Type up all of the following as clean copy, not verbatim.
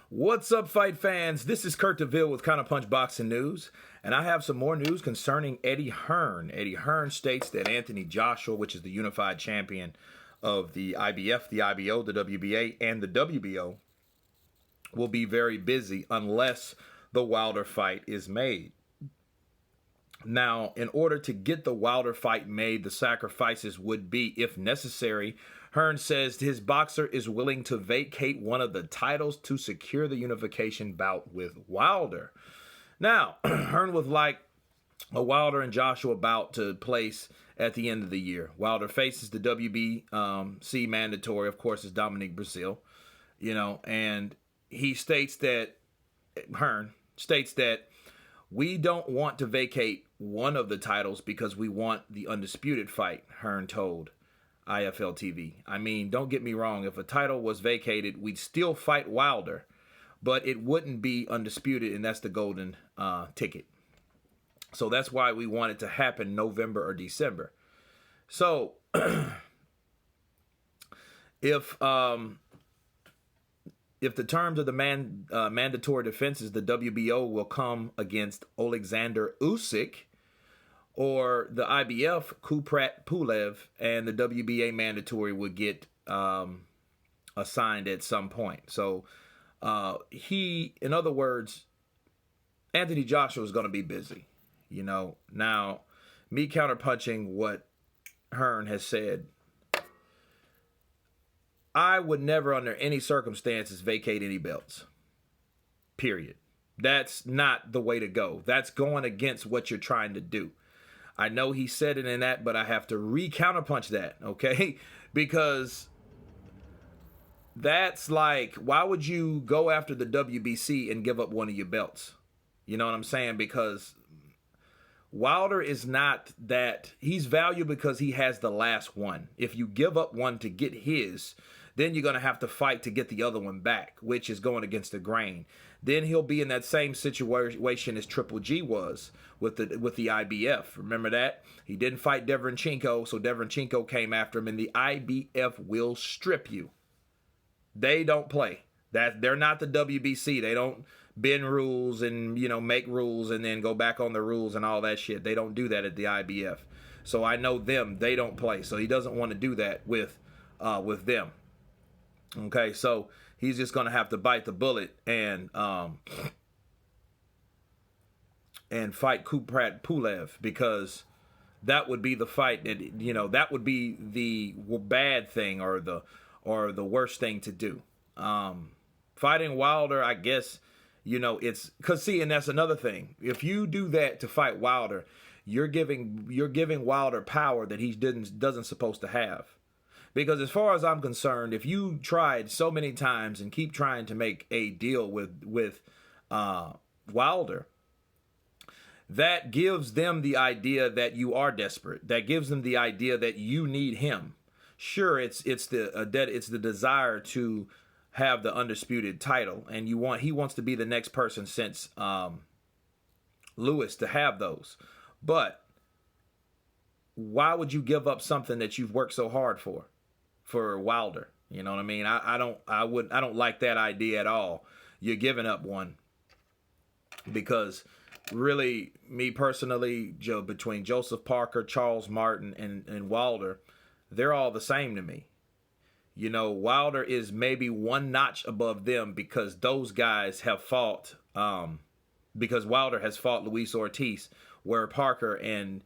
What's up, fight fans? This is Kurt DeVille with Counterpunch Boxing News, and I have some more news concerning Eddie Hearn. Eddie Hearn states that Anthony Joshua, which is the unified champion of the IBF, the IBO, the WBA, and the WBO, will be very busy unless the Wilder fight is made. Now, in order to get the Wilder fight made, the sacrifices would be, if necessary, Hearn says his boxer is willing to vacate one of the titles to secure the unification bout with Wilder. Now, Hearn would like a Wilder and Joshua bout to place at the end of the year. Wilder faces the WBC mandatory, of course, is Dominique Brazil, and he states that, Hearn states that, we don't want to vacate one of the titles because we want the undisputed fight, Hearn told IFL TV. I mean, don't get me wrong. If a title was vacated, we'd still fight Wilder, but it wouldn't be undisputed, and that's the golden ticket. So that's why we want it to happen November or December. So if the terms of the mandatory defenses, the WBO will come against Oleksandr Usyk, or the IBF, Pulev, and the WBA mandatory would get assigned at some point. So in other words, Anthony Joshua is going to be busy. Now, me counterpunching what Hearn has said, I would never, under any circumstances, vacate any belts. Period. That's not the way to go. That's going against what you're trying to do. I know he said it in that, but I have to counterpunch that, okay? Because that's like, why would you go after the WBC and give up one of your belts? You know what I'm saying? Because Wilder is not that. He's valued because he has the last one. If you give up one to get his, then you're going to have to fight to get the other one back, which is going against the grain. Then he'll be in that same situation as Triple G was with the IBF. Remember that? He didn't fight Derevyanchenko, so Derevyanchenko came after him, and the IBF will strip you. They don't play. They're not the WBC. They don't bend rules and, make rules and then go back on the rules and all that shit. They don't do that at the IBF. So I know them. They don't play. So he doesn't want to do that with them. Okay, so he's just going to have to bite the bullet and fight Kuprat Pulev, because that would be the fight that, that would be the bad thing or the worst thing to do. Fighting Wilder, I guess, it's because, see, and that's another thing. If you do that to fight Wilder, you're giving Wilder power that he doesn't supposed to have. Because as far as I'm concerned, if you tried so many times and keep trying to make a deal with Wilder, that gives them the idea that you are desperate. That gives them the idea that you need him. Sure, it's the desire to have the undisputed title, and he wants to be the next person since Lewis to have those. But why would you give up something that you've worked so hard for Wilder? You know what I mean? I don't like that idea at all. You're giving up one, because really, me personally, between Joseph Parker, Charles Martin, and Wilder, they're all the same to me. Wilder is maybe one notch above them because those guys have fought, because Wilder has fought Luis Ortiz, where Parker and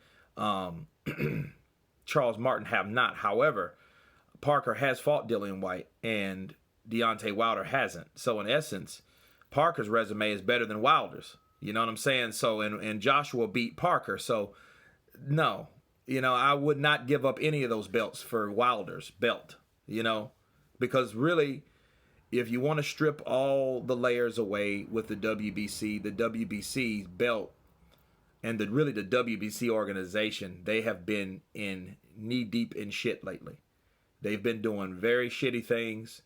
Charles Martin have not. However, Parker has fought Dillian White and Deontay Wilder hasn't. So in essence, Parker's resume is better than Wilder's. You know what I'm saying? So, and Joshua beat Parker. So, no, I would not give up any of those belts for Wilder's belt, because really, if you want to strip all the layers away with the WBC belt, and the WBC organization, they have been in knee deep in shit lately. They've been doing very shitty things.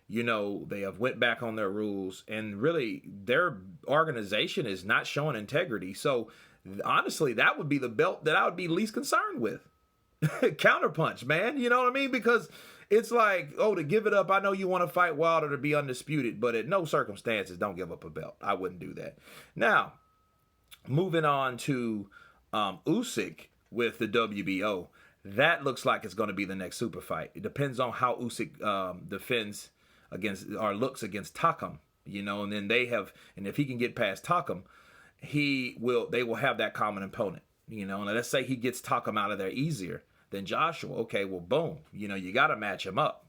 They have went back on their rules, and really their organization is not showing integrity. So honestly, that would be the belt that I would be least concerned with. Counterpunch, man. You know what I mean? Because It's like, oh, to give it up, I know you want to fight Wilder to be undisputed, but at no circumstances don't give up a belt. I wouldn't do that. Now, moving on to Usyk with the WBO. That looks like it's going to be the next super fight. It depends on how Usyk defends against or looks against Takam, and then and if he can get past Takam, they will have that common opponent, and let's say he gets Takam out of there easier than Joshua. Okay, well, boom, you got to match him up.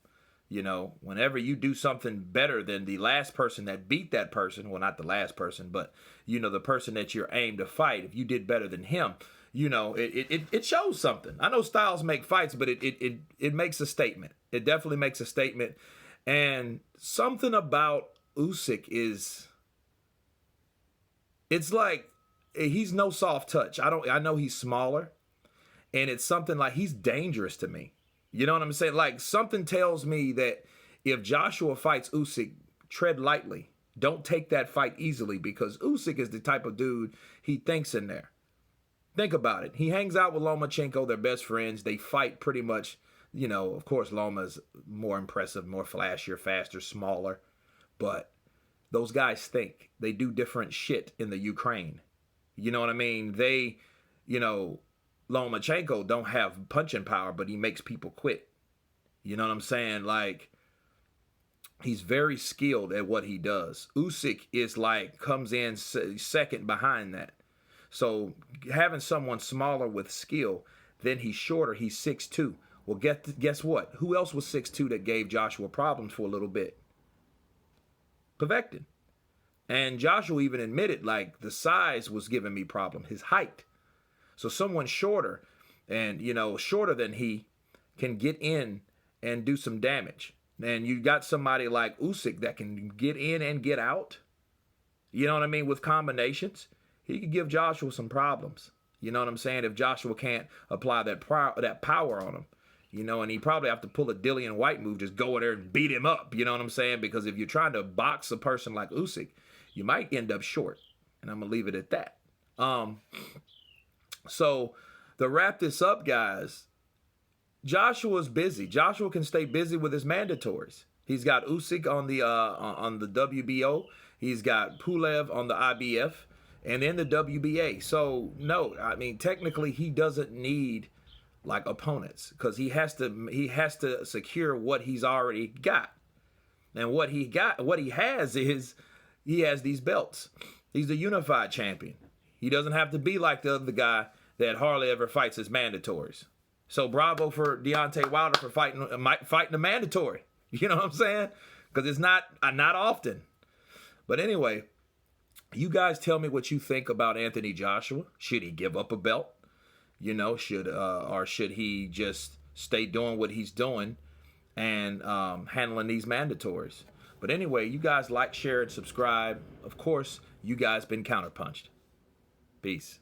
Whenever you do something better than the last person that beat that person, well, not the last person, but, the person that you're aimed to fight, if you did better than him, it shows something. I know styles make fights, but it makes a statement. It definitely makes a statement. And something about Usyk it's like, he's no soft touch. I know he's smaller, and it's something like he's dangerous to me. You know what I'm saying? Like, something tells me that if Joshua fights Usyk, tread lightly. Don't take that fight easily, because Usyk is the type of dude, he thinks in there. Think about it. He hangs out with Lomachenko. They're best friends. They fight pretty much, of course, Loma's more impressive, more flashier, faster, smaller. But those guys think. They do different shit in the Ukraine. You know what I mean? They, Lomachenko don't have punching power, but he makes people quit. You know what I'm saying? Like, he's very skilled at what he does. Usyk is like, comes in second behind that. So having someone smaller with skill, then he's shorter, he's 6'2". Well, guess what? Who else was 6'2" that gave Joshua problems for a little bit? Povetkin. And Joshua even admitted, like, the size was giving me problem, his height. So someone shorter and, shorter than he can get in and do some damage. And you got somebody like Usyk that can get in and get out, with combinations. He could give Joshua some problems. You know what I'm saying? If Joshua can't apply that power on him, and he probably have to pull a Dillian White move, just go in there and beat him up. You know what I'm saying? Because if you're trying to box a person like Usyk, you might end up short. And I'm going to leave it at that. So to wrap this up, guys, Joshua's busy. Joshua can stay busy with his mandatories. He's got Usyk on the WBO. He's got Pulev on the IBF. And then the WBA. So, no, I mean, technically he doesn't need, like, opponents, because he has to secure what he's already got. And what he has is, he has these belts. He's the unified champion. He doesn't have to be like the other guy that hardly ever fights his mandatories. So bravo for Deontay Wilder for fighting the mandatory. You know what I'm saying? Because it's not often. But anyway, you guys tell me what you think about Anthony Joshua. Should he give up a belt? Should he just stay doing what he's doing and handling these mandatories? But anyway, you guys like, share, and subscribe. Of course, you guys been counterpunched. Peace.